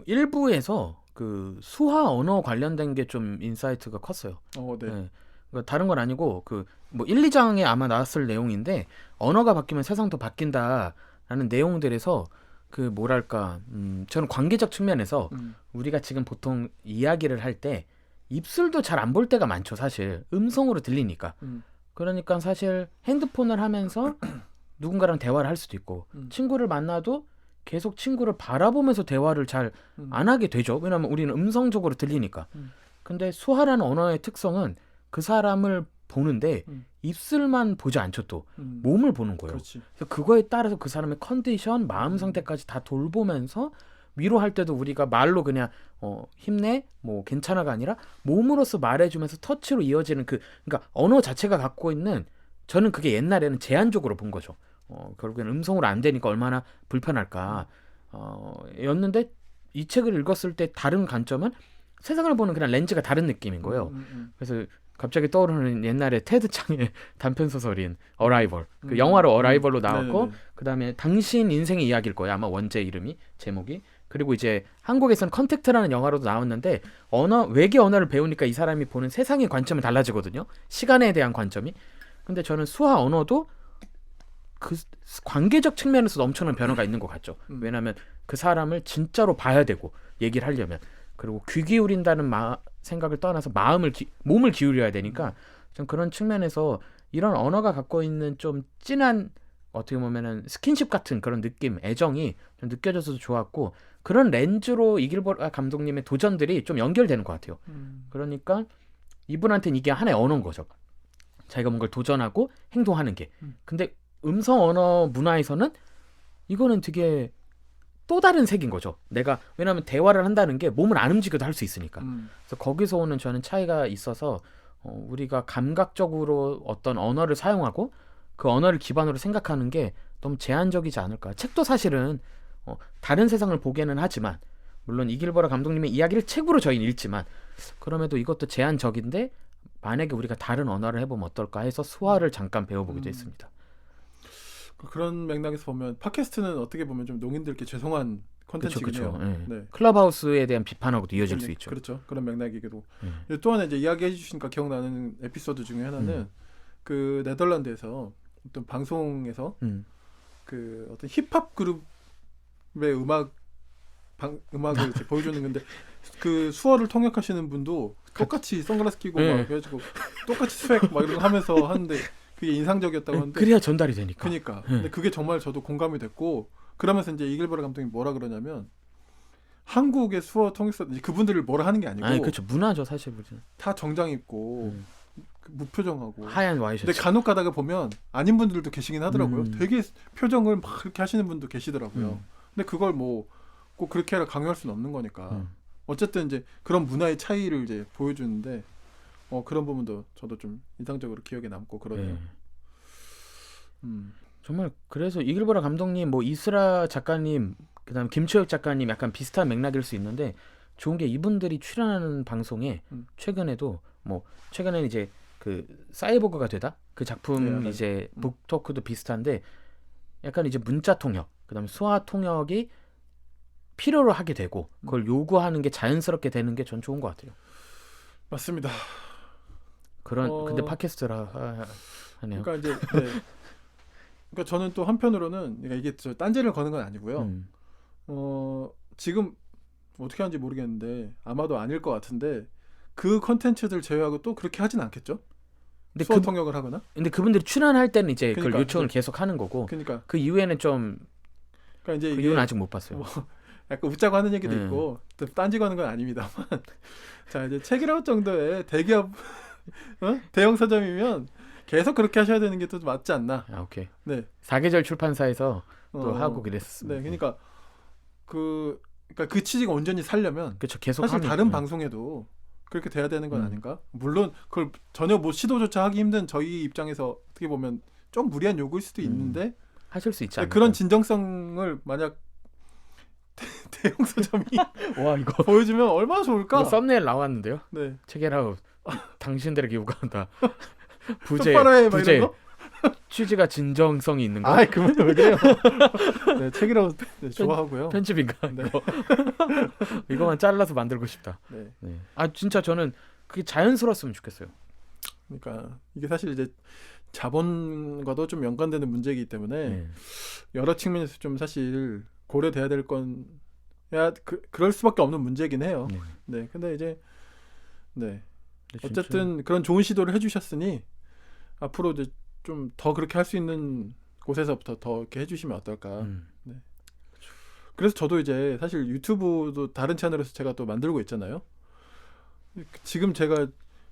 일부에서 그 수화 언어 관련된 게 좀 인사이트가 컸어요. 네. 네. 그러니까 다른 건 아니고 그 뭐 1, 2장에 아마 나왔을 내용인데 언어가 바뀌면 세상도 바뀐다라는 내용들에서 그 뭐랄까 저는 관계적 측면에서 우리가 지금 보통 이야기를 할 때 입술도 잘 안 볼 때가 많죠. 사실 음성으로 들리니까. 그러니까 사실 핸드폰을 하면서 누군가랑 대화를 할 수도 있고 친구를 만나도 계속 친구를 바라보면서 대화를 잘 안 하게 되죠. 왜냐하면 우리는 음성적으로 들리니까. 근데 수화라는 언어의 특성은 그 사람을 보는데 입술만 보지 않죠. 또 몸을 보는 거예요. 그렇지. 그래서 그거에 따라서 그 사람의 컨디션, 마음 상태까지 다 돌보면서 위로할 때도 우리가 말로 그냥 힘내, 뭐 괜찮아가 아니라 몸으로서 말해주면서 터치로 이어지는 그러니까 언어 자체가 갖고 있는 저는 그게 옛날에는 제한적으로 본 거죠. 결국에는 음성으로 안 되니까 얼마나 불편할까. 였는데 이 책을 읽었을 때 다른 관점은 세상을 보는 그냥 렌즈가 다른 느낌인 거예요. 그래서 갑자기 떠오르는 옛날에 테드 창의 단편 소설인 어라이벌. 그 영화로 어라이벌로 나왔고 그다음에 당신 인생의 이야기일 거예요. 아마 원제 이름이 제목이. 그리고 이제 한국에서는 컨택트라는 영화로도 나왔는데 외계 언어를 배우니까 이 사람이 보는 세상의 관점이 달라지거든요. 시간에 대한 관점이. 근데 저는 수화 언어도 그 관계적 측면에서 엄청난 변화가 있는 것 같죠. 왜냐하면 그 사람을 진짜로 봐야 되고 얘기를 하려면 그리고 귀 기울인다는 생각을 떠나서 몸을 기울여야 되니까 좀 그런 측면에서 이런 언어가 갖고 있는 좀 진한 어떻게 보면은 스킨십 같은 그런 느낌, 애정이 좀 느껴져서 좋았고 그런 렌즈로 이길보라 감독님의 도전들이 좀 연결되는 것 같아요. 그러니까 이분한테는 이게 하나의 언어인 거죠. 자기가 뭔가를 도전하고 행동하는 게. 근데 음성 언어 문화에서는 이거는 되게 또 다른 색인 거죠. 왜냐하면 대화를 한다는 게 몸을 안 움직여도 할 수 있으니까. 그래서 거기서 오는 저는 차이가 있어서 우리가 감각적으로 어떤 언어를 사용하고 그 언어를 기반으로 생각하는 게 너무 제한적이지 않을까. 책도 사실은 다른 세상을 보게는 하지만 물론 이길보라 감독님의 이야기를 책으로 저희는 읽지만 그럼에도 이것도 제한적인데 만약에 우리가 다른 언어를 해보면 어떨까 해서 수화를 잠깐 배워보기도 했습니다. 그런 맥락에서 보면 팟캐스트는 어떻게 보면 좀 농인들께 죄송한 콘텐츠이네요. 그렇죠. 네. 클럽하우스에 대한 비판하고도 이어질 수 있죠. 그렇죠. 그런 맥락이기도. 또 하나 이제 이야기해 주시니까 기억나는 에피소드 중에 하나는 그 네덜란드에서 어떤 방송에서 그 어떤 힙합 그룹의 음악을 이제 보여주는 건데 그 수어를 통역하시는 분도 똑같이 선글라스 끼고 막 그래가지고 똑같이 스웩 막 이런 거 하면서 하는데 그게 인상적이었다고 하는데 그래야 전달이 되니까. 그러니까. 근데 그게 정말 저도 공감이 됐고 그러면서 이제 이길보라 감독이 뭐라 그러냐면 한국의 수어 통역사 그분들을 뭐라 하는 게 아니고 그렇죠. 문화죠 사실. 다 정장 입고 무표정하고 하얀 와이셔츠. 근데 간혹 가다가 보면 아닌 분들도 계시긴 하더라고요. 되게 표정을 막 그렇게 하시는 분도 계시더라고요. 근데 그걸 뭐 꼭 그렇게 해라 강요할 수는 없는 거니까. 어쨌든 이제 그런 문화의 차이를 이제 보여주는데 그런 부분도 저도 좀 인상적으로 기억에 남고 그러네요. 정말 그래서 이길보라 감독님, 뭐 이스라 작가님, 그다음 김초혁 작가님 약간 비슷한 맥락일 수 있는데 좋은 게 이분들이 출연하는 방송에 최근에도 뭐 최근에는 이제 그 사이보그가 되다 그 작품 이제 북토크도 비슷한데 약간 이제 문자 통역, 그다음에 수화 통역이 필요로 하게 되고 그걸 요구하는 게 자연스럽게 되는 게 전 좋은 것 같아요. 맞습니다. 근데 팟캐스트라 하네요. 그러니까 이제 그러니까 저는 또 한편으로는 그러니까 이게 저 딴지를 거는 건 아니고요. 지금 어떻게 하는지 모르겠는데 아마도 아닐 것 같은데 그 컨텐츠들 제외하고 또 그렇게 하진 않겠죠? 근데 수어 통역을 하거나? 근데 그분들이 출연할 때는 이제 그걸 요청을 계속 하는 거고. 그러니까 그 이후에는 좀. 그러니까 이제 그 이유는 아직 못 봤어요. 약간 웃자고 하는 얘기도 있고 또 딴지 거는 건 아닙니다만. 자 이제 책이라웃 정도의 대기업 대형 서점이면 계속 그렇게 하셔야 되는 게 또 맞지 않나? 오케이. 네. 사계절 출판사에서 또 하고 그랬습니다. 네, 그러니까 그 취지가 온전히 살려면 그렇죠. 계속 사실 다른 방송에도 그렇게 돼야 되는 건 아닌가? 물론 그걸 전혀 뭐 시도조차 하기 힘든 저희 입장에서 어떻게 보면 좀 무리한 요구일 수도 있는데 하실 수 있지 않을까요? 그런 진정성을 만약 대형 서점이 와 이거 보여주면 얼마나 좋을까? 이거 썸네일 나왔는데요. 네. 책이라고 당신들에게 요구한다. 부재 취지가 진정성이 있는 거. 아, 그만 왜 그래요? 네, 책이라고 좋아하고요. 편집인가? 네. 이거만 잘라서 만들고 싶다. 네. 네. 아 진짜 저는 그게 자연스러웠으면 좋겠어요. 그러니까 이게 사실 이제 자본과도 좀 연관되는 문제이기 때문에 여러 측면에서 좀 사실 고려돼야 될 건 그럴 수밖에 없는 문제긴 해요. 네. 네, 근데 이제 네 근데 어쨌든 그런 좋은 시도를 해주셨으니 앞으로 이제 좀 더 그렇게 할 수 있는 곳에서부터 더 이렇게 해주시면 어떨까. 네. 그래서 저도 이제 사실 유튜브도 다른 채널에서 제가 또 만들고 있잖아요. 지금 제가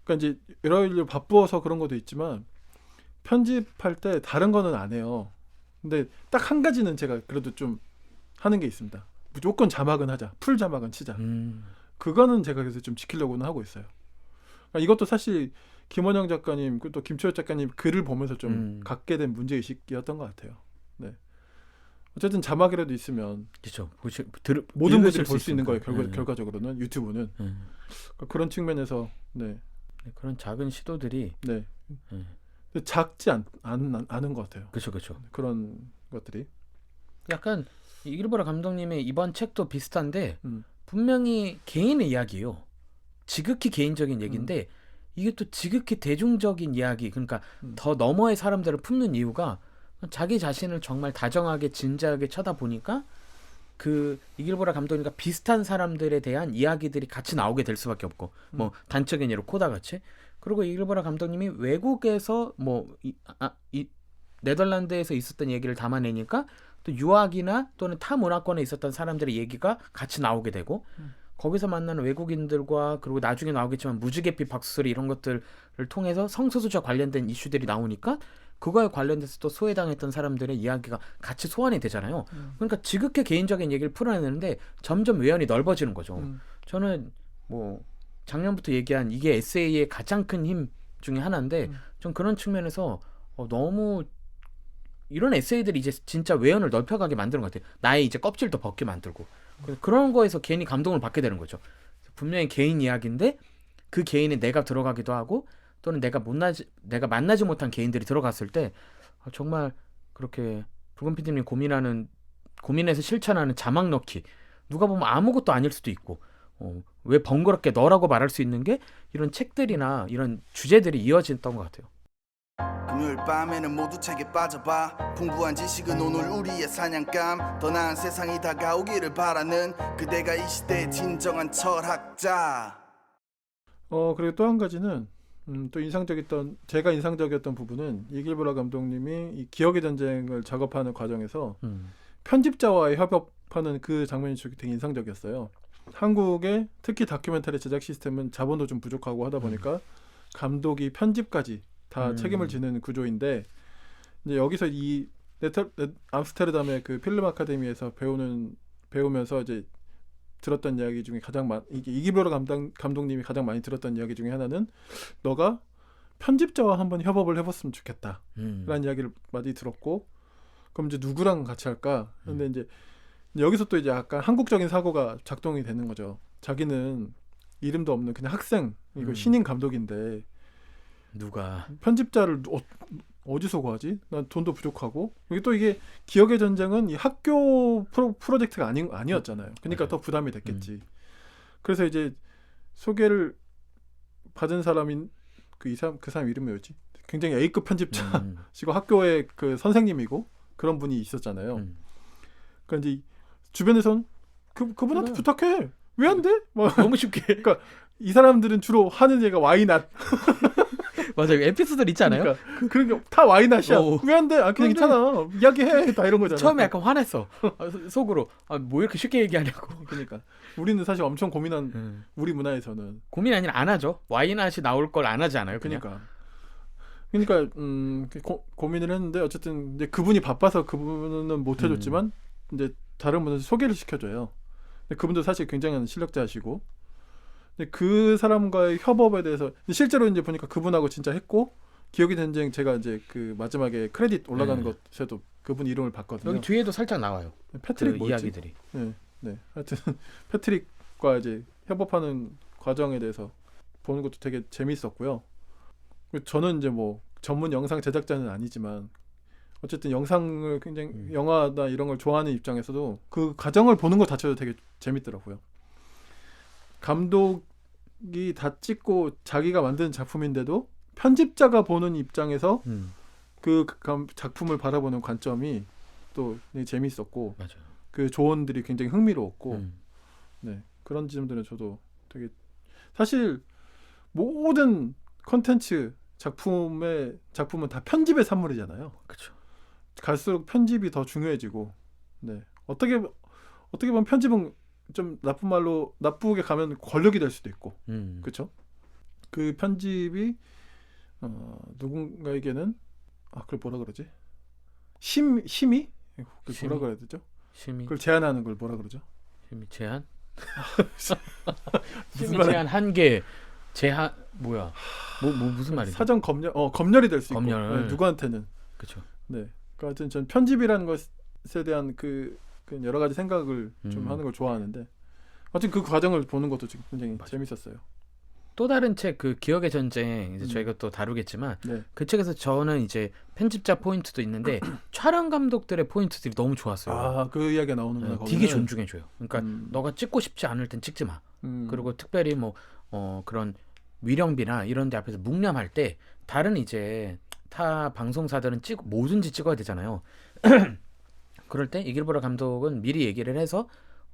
그러니까 이제 여러 일로 바쁘어서 그런 것도 있지만 편집할 때 다른 거는 안 해요. 근데 딱 한 가지는 제가 그래도 좀 하는 게 있습니다. 무조건 자막은 하자. 풀 자막은 치자. 그거는 제가 그래서 좀 지키려고는 하고 있어요. 그러니까 이것도 사실 김원영 작가님 또 김초엽 작가님 글을 보면서 좀 갖게 된 문제의식이었던 것 같아요. 네. 어쨌든 자막이라도 있으면 그렇죠. 모든 분들이 볼 수 있는 거예요. 네. 결과적으로는 유튜브는 그러니까 그런 측면에서 네. 그런 작은 시도들이 네. 근데 작지 않은 것 같아요. 그렇죠. 그런 것들이 약간 이글보라 감독님의 이번 책도 비슷한데 분명히 개인의 이야기예요. 지극히 개인적인 얘기인데 이게 또 지극히 대중적인 이야기, 그러니까 더 너머의 사람들을 품는 이유가 자기 자신을 정말 다정하게 진지하게 쳐다보니까 그 이길보라 감독님과 비슷한 사람들에 대한 이야기들이 같이 나오게 될 수밖에 없고 뭐 단적인 예로 코다 같이. 그리고 이길보라 감독님이 외국에서 네덜란드에서 있었던 얘기를 담아내니까 또 유학이나 또는 타 문화권에 있었던 사람들의 얘기가 같이 나오게 되고 거기서 만나는 외국인들과 그리고 나중에 나오겠지만 무지개빛 박수소리 이런 것들을 통해서 성소수자 관련된 이슈들이 나오니까 그거에 관련돼서 또 소외당했던 사람들의 이야기가 같이 소환이 되잖아요. 그러니까 지극히 개인적인 얘기를 풀어내는데 점점 외연이 넓어지는 거죠. 저는 뭐 작년부터 얘기한 이게 에세이의 가장 큰 힘 중에 하나인데 좀 그런 측면에서 너무 이런 에세이들이 이제 진짜 외연을 넓혀가게 만드는 것 같아요. 나의 이제 껍질도 벗게 만들고 그런 거에서 괜히 감동을 받게 되는 거죠. 분명히 개인 이야기인데 그 개인에 내가 들어가기도 하고 또는 내가 만나지 못한 개인들이 들어갔을 때 정말 그렇게 붉은 PD님이 고민해서 실천하는 자막 넣기 누가 보면 아무것도 아닐 수도 있고 왜 번거롭게 너라고 말할 수 있는 게 이런 책들이나 이런 주제들이 이어졌던 것 같아요. 금요일 밤에는 모두 책에 빠져봐. 풍부한 지식은 오늘 우리의 사냥감. 더 나은 세상이 다가오기를 바라는 그대가 이 시대의 진정한 철학자. 그리고 또 한 가지는 또 제가 인상적이었던 부분은 이길보라 감독님이 이 기억의 전쟁을 작업하는 과정에서 편집자와의 협업하는 그 장면이 되게 인상적이었어요. 한국의 특히 다큐멘터리 제작 시스템은 자본도 좀 부족하고 하다 보니까 감독이 편집까지 다 책임을 지는 구조인데 이제 여기서 이 암스테르담의 그 필름 아카데미에서 배우면서 이제 들었던 이야기 중에 이기보라 감독님이 가장 많이 들었던 이야기 중에 하나는 너가 편집자와 한번 협업을 해봤으면 좋겠다 라는 이야기를 많이 들었고 그럼 이제 누구랑 같이 할까? 근데 이제 여기서 또 이제 약간 한국적인 사고가 작동이 되는 거죠. 자기는 이름도 없는 그냥 학생 이거 신인 감독인데 누가 편집자를 어디서 구하지? 난 돈도 부족하고 이게 기억의 전쟁은 이 학교 프로젝트가 아니었잖아요. 그러니까 더 부담이 됐겠지. 그래서 이제 소개를 받은 사람인 그 사람 이름이 뭐였지? 굉장히 A급 편집자시고 학교의 그 선생님이고 그런 분이 있었잖아요. 그러니까 이제 주변에선 그분한테 부탁해. 왜 안 돼? 너무 쉽게. 그러니까 이 사람들은 주로 하는 얘가 와이낫. 맞아요. 에피소드 있지 않아요? 그러니까 다 와이낫이야. 왜 안 돼? 그냥 괜찮아. 이야기해. 다 이런 거잖아. 처음에 약간 화냈어. 속으로. 뭐 이렇게 쉽게 얘기하냐고. 그러니까 우리는 사실 엄청 고민한 우리 문화에서는 고민 아니라 안 하죠. 와이낫이 나올 걸 안 하지 않아요. 그러니까 고민을 했는데 어쨌든 이제 그분이 바빠서 그분은 못 해줬지만 이제 다른 분은 소개를 시켜줘요. 근데 그분도 사실 굉장한 실력자시고 근데 그 사람과의 협업에 대해서 실제로 이제 보니까 그분하고 진짜 했고 기억의 전쟁 제가 이제 그 마지막에 크레딧 올라가는 것에도 그분 이름을 봤거든요. 여기 뒤에도 살짝 나와요. 패트릭 그 이야기들이. 네. 하여튼 패트릭과 이제 협업하는 과정에 대해서 보는 것도 되게 재밌었고요. 저는 이제 뭐 전문 영상 제작자는 아니지만 어쨌든 영상을 굉장히 영화나 이런 걸 좋아하는 입장에서도 그 과정을 보는 것 자체도 되게 재밌더라고요. 감독이 다 찍고 자기가 만든 작품인데도 편집자가 보는 입장에서 그 작품을 바라보는 관점이 또 되게 재밌었고 맞아요. 그 조언들이 굉장히 흥미로웠고 음. 네 그런 지점들은 저도 되게 사실 모든 컨텐츠 작품은 다 편집의 산물이잖아요. 그렇죠. 갈수록 편집이 더 중요해지고 네 어떻게 보면 편집은 좀 나쁜 말로 나쁘게 가면 권력이 될 수도 있고 그렇죠. 그 편집이 누군가에게는 그걸 뭐라 그러지? 심의? 그걸 심의? 뭐라 그래야 되죠? 심의 그걸 제한하는 걸 뭐라 그러죠? 제한? 무슨 심의 말이야? 제한 한계 제한 뭐야? 뭐 무슨 말이죠? 사전 검열이 될 수 있고 검열. 네, 누구한테는 그렇죠. 네. 그러니까 하여튼 전 편집이라는 것에 대한 그 여러 가지 생각을 좀 하는 걸 좋아하는데 하여튼 그 과정을 보는 것도 지금 굉장히 재밌었어요. 또 다른 책 그 기억의 전쟁 이제 음. 저희가 또 다루겠지만 네. 그 책에서 저는 이제 편집자 포인트도 있는데 촬영 감독들의 포인트들이 너무 좋았어요. 그 이야기가 나오는구나. 네, 거기는. 되게 존중해줘요. 그러니까 음. 너가 찍고 싶지 않을 땐 찍지 마. 음. 그리고 특별히 뭐 그런 위령비나 이런 데 앞에서 묵념할 때 다른 이제 타 방송사들은 뭐든지 찍어야 되잖아요. 그럴 때 이길보라 감독은 미리 얘기를 해서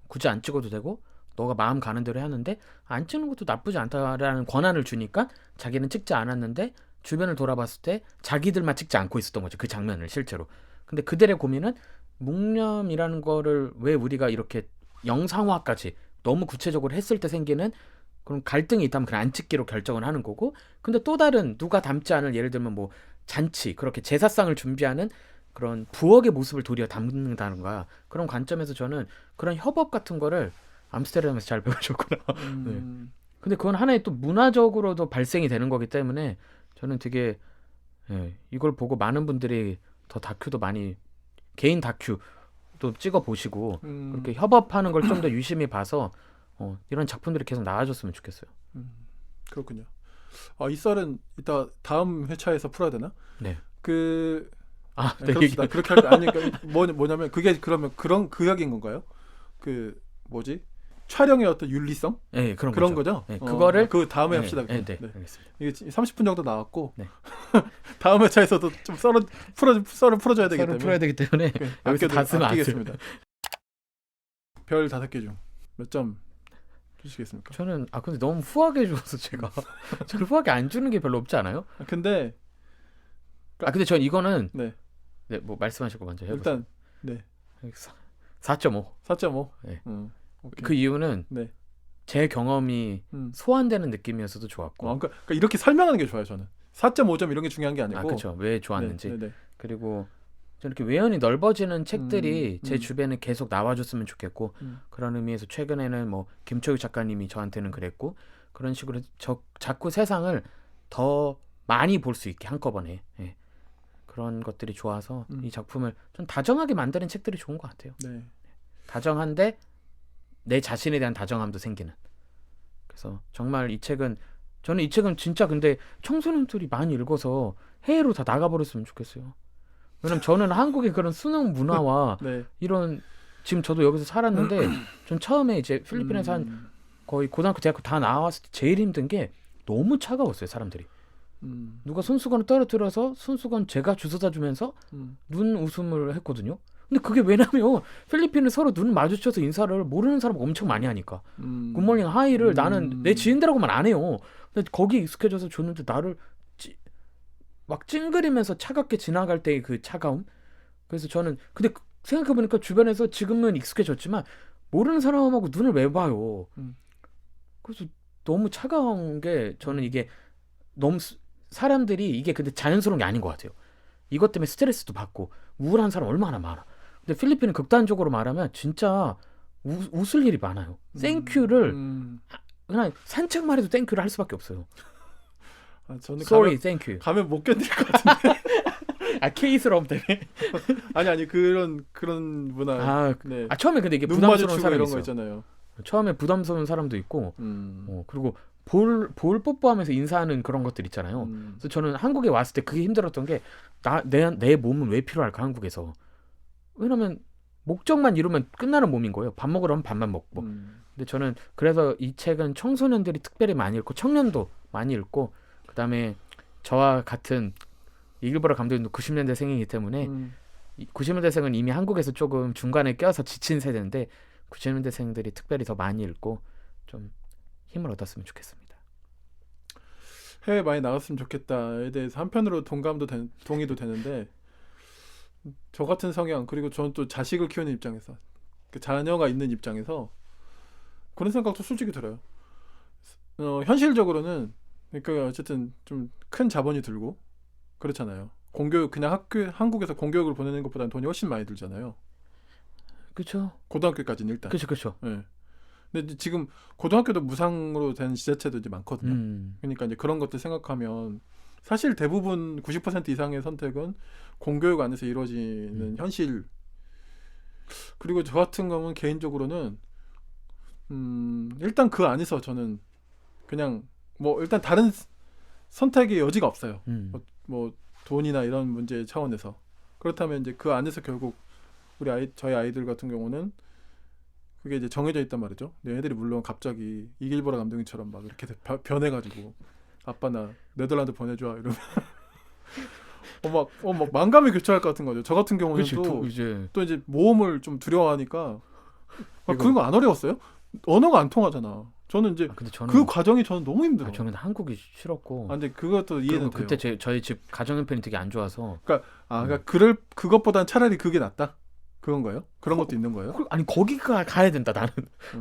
굳이 안 찍어도 되고 너가 마음 가는 대로 하는데 안 찍는 것도 나쁘지 않다라는 권한을 주니까 자기는 찍지 않았는데 주변을 돌아봤을 때 자기들만 찍지 않고 있었던 거죠. 그 장면을 실제로. 근데 그들의 고민은 묵념이라는 거를 왜 우리가 이렇게 영상화까지 너무 구체적으로 했을 때 생기는 그런 갈등이 있다면 그냥 안 찍기로 결정을 하는 거고 근데 또 다른 누가 담지 않을 예를 들면 뭐 잔치 그렇게 제사상을 준비하는 그런 부엌의 모습을 도리어 담는다는가 그런 관점에서 저는 그런 협업 같은 거를 암스테르담에서 잘 배워줬구나. 네. 근데 그건 하나의 또 문화적으로도 발생이 되는 거기 때문에 저는 되게 이걸 보고 많은 분들이 더 다큐도 많이 개인 다큐도 찍어 보시고 그렇게 협업하는 걸 좀 더 유심히 봐서 이런 작품들이 계속 나와줬으면 좋겠어요. 그렇군요. 이 썰은 이따 다음 회차에서 풀어야 되나? 네. 네, 그럽시다. 그렇게 할까? 아니 그러니까 뭐냐면 그게 그러면 그 이야기인 건가요? 그 뭐지? 촬영의 어떤 윤리성? 네, 그런 거죠? 네, 그거를 그 다음에 네, 합시다. 네, 네. 알겠습니다. 이게 30분 정도 나왔고 네. 다음 회차에서도 좀 썰을 풀어줘야 되기 때문에 풀어야 되기 때문에 여기서 다 쓰면 안 돼요. 아끼겠습니다. 별 5개 중 몇 점 주시겠습니까? 저는 근데 너무 후하게 줘서 제가 저는 후하게 안 주는 게 별로 없지 않아요? 근데 근데 전 이거는 네. 네, 뭐 말씀하실 거 먼저 해보세요. 일단 네. 4.5. 4.5. 네. 오케이. 그 이유는 네. 제 경험이 소환되는 느낌이어서도 좋았고. 그러니까 이렇게 설명하는 게 좋아요, 저는. 4.5점 이런 게 중요한 게 아니고. 그렇죠. 왜 좋았는지. 네. 그리고 저 이렇게 외연이 넓어지는 책들이 제 주변에 계속 나와줬으면 좋겠고 그런 의미에서 최근에는 뭐 김초익 작가님이 저한테는 그랬고 그런 식으로 자꾸 세상을 더 많이 볼 수 있게 한꺼번에 그런 것들이 좋아서 이 작품을 좀 다정하게 만드는 책들이 좋은 것 같아요. 네. 다정한데 내 자신에 대한 다정함도 생기는. 그래서 정말 저는 이 책은 진짜 근데 청소년들이 많이 읽어서 해외로 다 나가버렸으면 좋겠어요. 왜냐면 저는 한국의 그런 수능 문화와 네. 이런 지금 저도 여기서 살았는데 전 처음에 이제 필리핀에서 한 거의 고등학교 대학교 다 나왔을 때 제일 힘든 게 너무 차가웠어요 사람들이. 누가 손수건을 떨어뜨려서 손수건 제가 주워다 주면서 눈 웃음을 했거든요. 근데 그게 왜냐면 필리핀은 서로 눈 마주쳐서 인사를 모르는 사람 엄청 많이 하니까 굿모닝 하이를 나는 내 지인들하고만 안 해요. 근데 거기 익숙해져서 줬는데 나를 막 찡그리면서 차갑게 지나갈 때의 그 차가움. 그래서 저는 근데 생각해보니까 주변에서 지금은 익숙해졌지만 모르는 사람하고 눈을 왜 봐요. 그래서 너무 차가운 게 저는 이게 너무 사람들이 이게 근데 자연스러운 게 아닌 것 같아요. 이것 때문에 스트레스도 받고 우울한 사람 얼마나 많아. 근데 필리핀은 극단적으로 말하면 진짜 웃을 일이 많아요. 땡큐를 그냥 산책만 해도 땡큐를 할 수밖에 없어요. 저는 Sorry, thank you. 가면 못 견딜 것 같은데. 케이스럼 때문에. 아니 그런 문화. 네. 처음에 근데 이게 눈 부담스러운 마주치고 사람이 이런 있어요. 거 있잖아요. 처음에 부담스러운 사람도 있고, 그리고 볼 뽀뽀하면서 인사하는 그런 것들 있잖아요. 그래서 저는 한국에 왔을 때 그게 힘들었던 게 내 몸은 왜 필요할까 한국에서. 왜냐면 목적만 이루면 끝나는 몸인 거예요. 밥 먹으러 하면 밥만 먹고. 근데 저는 그래서 이 책은 청소년들이 특별히 많이 읽고 청년도 많이 읽고 그다음에 저와 같은 이길보라 감독님도 90년대 생이기 때문에 90년대생은 이미 한국에서 조금 중간에 껴서 지친 세대인데 90년대생들이 특별히 더 많이 읽고 좀 힘을 얻었으면 좋겠습니다. 해외 많이 나갔으면 좋겠다에 대해서 한편으로 동의도 되는데 저 같은 성향 그리고 저는 또 자식을 키우는 입장에서 그 자녀가 있는 입장에서 그런 생각도 솔직히 들어요. 현실적으로는 그러니까 어쨌든 좀 큰 자본이 들고 그렇잖아요. 공교육 그냥 한국에서 공교육을 보내는 것보다는 돈이 훨씬 많이 들잖아요. 그렇죠. 고등학교까지는 일단. 그렇죠. 예. 근데 지금 고등학교도 무상으로 된 지자체도 이제 많거든요. 그러니까 이제 그런 것들 생각하면 사실 대부분 90% 이상의 선택은 공교육 안에서 이루어지는 현실. 그리고 저 같은 경우는 개인적으로는 일단 그 안에서 저는 그냥 뭐 일단 다른 선택의 여지가 없어요. 뭐 돈이나 이런 문제 차원에서. 그렇다면 이제 그 안에서 결국 저희 아이들 같은 경우는 그게 이제 정해져 있단 말이죠. 근데 애들이 물론 갑자기 이길보라 감독님처럼 막 이렇게 변해가지고 아빠 나 네덜란드 보내줘 이러면 막 만감이 교차할 것 같은 거죠. 저 같은 경우는 또 이제 모험을 좀 두려워하니까 그런 거 안 어려웠어요? 언어가 안 통하잖아. 저는 이제 근데 저는, 그 과정이 저는 너무 힘들어. 저는 한국이 싫었고. 근데 그것도 이해는 돼요. 그때 저희 집 가정 형편이 되게 안 좋아서. 그러니까 그것보단 차라리 그게 낫다. 그건 거예요? 그런 것도 있는 거예요? 아니 거기가 가야 된다 나는.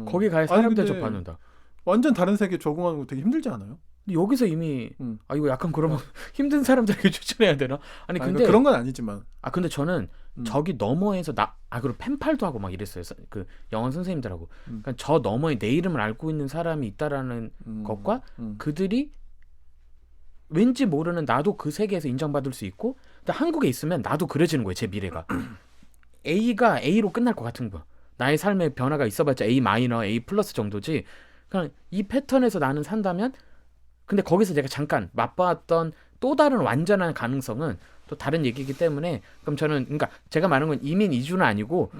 거기 가야 사람 대접 받는다. 완전 다른 세계에 적응하는 거 되게 힘들지 않아요? 근데 여기서 이미 이거 약간 그러면 힘든 사람들에게 추천해야 되나? 아니 근데 그런 건 아니지만. 근데 저는 저기 너머에서 그리고 펜팔도 하고 막 이랬어요. 그 영어 선생님들하고. 그러니까 저 너머에 내 이름을 알고 있는 사람이 있다라는 것과 그들이 왠지 모르는 나도 그 세계에서 인정받을 수 있고, 근데 한국에 있으면 나도 그려지는 거예요. 제 미래가. A가 A로 끝날 것 같은 거야. 나의 삶의 변화가 있어봤자 A 마이너, A 플러스 정도지. 그냥 이 패턴에서 나는 산다면, 근데 거기서 제가 잠깐 맛봤던 또 다른 완전한 가능성은 또 다른 얘기이기 때문에, 그럼 저는 그러니까 제가 말하는 건 이민 이주는 아니고,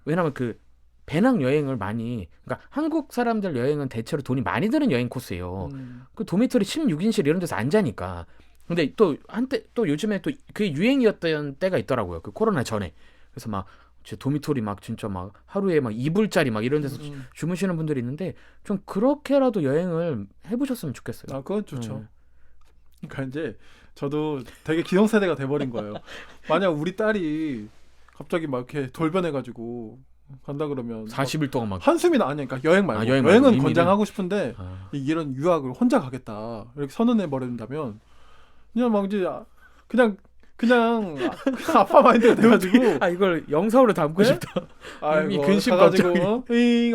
왜냐면 그 배낭 여행을 많이, 그러니까 한국 사람들 여행은 대체로 돈이 많이 드는 여행 코스예요. 그 도미토리 16인실 이런 데서 안 자니까. 근데 또 한때 또 요즘에 또 그게 유행이었던 때가 있더라고요. 그 코로나 전에. 그래서 막 도미토리 막 진짜 막 하루에 막 이불짜리 막 이런 데서 주무시는 분들이 있는데, 좀 그렇게라도 여행을 해보셨으면 좋겠어요. 그건 좋죠. 그러니까 이제 저도 되게 기성세대가 돼버린 거예요. 만약 우리 딸이 갑자기 막 이렇게 돌변해가지고 간다 그러면 40일 동안 막 한숨이 그러니까 여행 말고 여행은 권장하고 싶은데 이런 유학을 혼자 가겠다 이렇게 선언해 버린다면 그냥 막 이제 그냥 아빠 마인드가 돼가지고 이걸 영상으로 담고 싶다. 이미 근심 가지고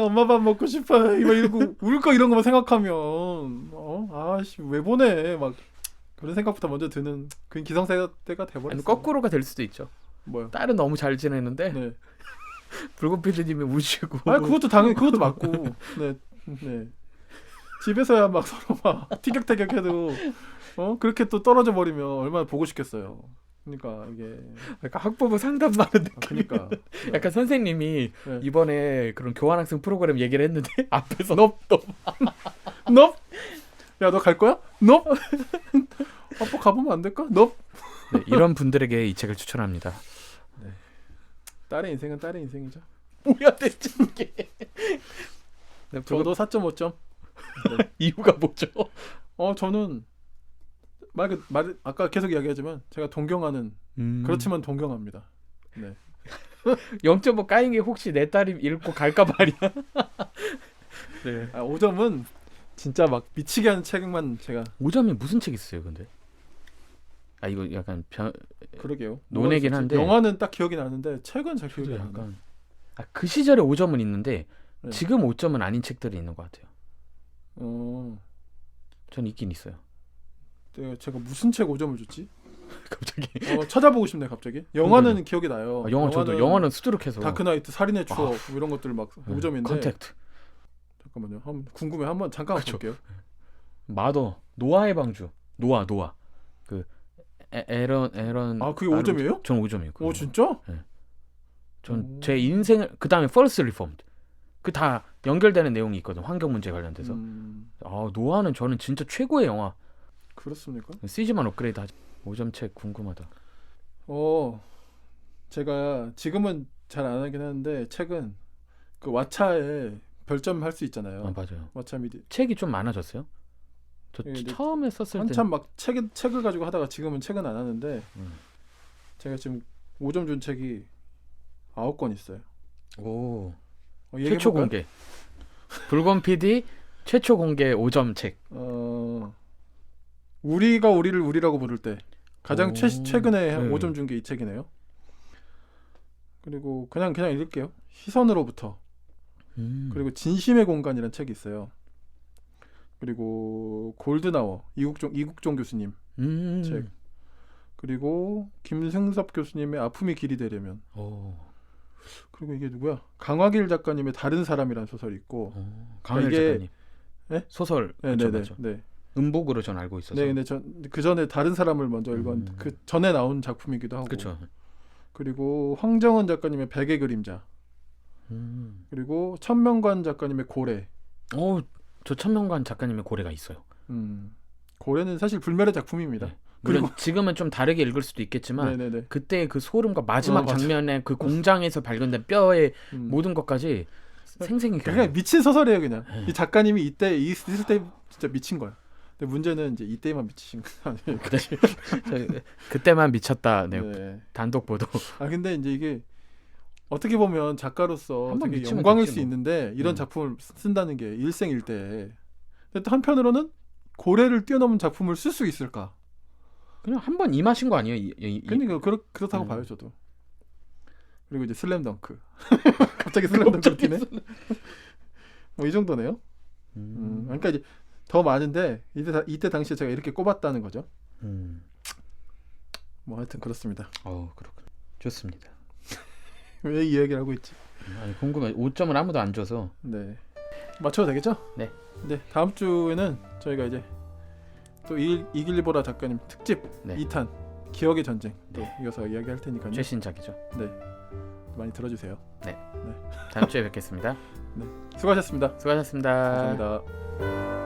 엄마 밥 먹고 싶어 이러고 울 거 이런 거만 생각하면 아씨 왜 보내 막 그런 생각부터 먼저 드는 그 기성세대가 돼버렸어요. 거꾸로가 될 수도 있죠. 뭐요? 딸은 너무 잘 지내는데 네. 붉은 피디님이 우시고. 그것도 당연히 그것도 맞고. 네. 집에서야 막 서로 막 티격태격해도 그렇게 또 떨어져 버리면 얼마나 보고 싶겠어요. 그러니까 이게 약간 학부모 상담 받는 느낌. 그러니까 약간 선생님이 이번에 그런 교환학생 프로그램 얘기를 했는데 앞에서 너 야 너 갈 거야? 너 아빠 가보면 안 될까? 너 네, 이런 분들에게 이 책을 추천합니다. 네. 딸의 인생은 딸의 인생이죠. 뭐야 대체 이게. 저도 4.5점. 네. 이유가 뭐죠? 저는 아까 계속 이야기하지만 제가 동경하는 그렇지만 동경합니다. 네. 0.5 까인 게 혹시 내 딸이 읽고 갈까 말이야. 네. 5점은 진짜 막 미치게 하는 책만 제가. 5점이 무슨 책 있어요, 근데? 이거 약간 그러게요. 논외긴 한데 영화는 딱 기억이 나는데 책은 잘 기억이 안 나. 그 시절에 5점은 있는데 지금 5점은 아닌 책들이 있는 것 같아요. 전 있긴 있어요. 제가 무슨 책 5점을 줬지? 갑자기 찾아보고 싶네 갑자기. 영화는 기억이 나요. 영화는 수두룩해서 다크나이트 살인의 추억 뭐 이런 것들 막 5점인데. 컨택트. 잠깐만요. 한번 궁금해. 한번 잠깐 볼게요. 마더 노아의 방주. 노아. 그 에런 그게 5점이에요? 전 5점이에요. 진짜? 네. 전 제 인생을 그다음에 First Reformed. 그 다 연결되는 내용이 있거든. 환경 문제 관련돼서. 노아는 저는 진짜 최고의 영화. 그렇습니까? CG만 업그레이드 하자. 5점 책 궁금하다. 제가 지금은 잘 안 하긴 하는데 책은 그 왓챠에 별점 할 수 있잖아요. 맞아요. 왓챠 미디. 책이 좀 많아졌어요. 저 예, 근데 처음에 썼을 때 한참 막 책을 가지고 하다가 지금은 책은 안 하는데 제가 지금 5점 준 책이 9권 있어요. 오 얘기해 최초 볼까요? 공개 불건 PD 최초 공개 5점 책. 우리가 우리를 우리라고 부를 때 가장 오. 최근에 네. 5점 준 게 이 책이네요. 그리고 그냥 읽을게요. 시선으로부터. 그리고 진심의 공간이라는 책이 있어요. 그리고 골든아워 이국종 교수님 책. 그리고 김승섭 교수님의 아픔이 길이 되려면. 오. 그리고 이게 누구야? 강화길 작가님의 다른 사람이라는 소설이 있고. 강일 이게- 작가님. 네? 소설. 네네네. 그렇죠, 맞죠. 네. 음복으로 전 알고 있어서. 네, 근데 전 그 전에 다른 사람을 먼저 읽었는데 그 전에 나온 작품이기도 하고. 그렇죠. 그리고 황정은 작가님의 백의 그림자. 그리고 천명관 작가님의 고래. 저 천명관 작가님의 고래가 있어요. 고래는 사실 불멸의 작품입니다. 네. 물론 지금은 좀 다르게 읽을 수도 있겠지만 네네네. 그때 그 소름과 마지막 맞아. 장면에 그 공장에서 발견된 뼈의 음. 모든 것까지 생생히 그냥 미친 소설이에요, 그냥. 네. 이 작가님이 이때 있을 때 진짜 미친 거야. 근데 문제는 이제 이때만 미치신 거 아니에요. 그때만 미쳤다. 네. 네. 단독 보도. 근데 이제 이게 어떻게 보면 작가로서 한번 되게 미치면 영광일 됐지 수 뭐. 있는데 이런 작품을 쓴다는 게 일생일대. 근데 또 한편으로는 고래를 뛰어넘은 작품을 쓸 수 있을까? 그냥 한 번 임하신 거 아니에요? 그러니까 그렇다고 음. 봐요, 저도. 그리고 이제 슬램덩크. 갑자기 슬램덩크 뛰네. 뭐 이 정도네요. 그러니까 이제 더 많은데 이때 당시에 제가 이렇게 꼽았다는 거죠. 뭐 하여튼 그렇습니다. 그렇군. 좋습니다. 왜 이 얘기를 하고 있지? 아니, 궁금해. 5점을 아무도 안 줘서. 네. 맞춰도 되겠죠? 네. 네. 다음 주에는 저희가 이제 또 이길보라 작가님 특집 네. 2탄 기억의 전쟁 또 네. 이어서 이야기할 테니까요. 최신작이죠. 네. 많이 들어주세요. 다음 주에 뵙겠습니다. 수고하셨습니다. 수고하셨습니다. 감사합니다.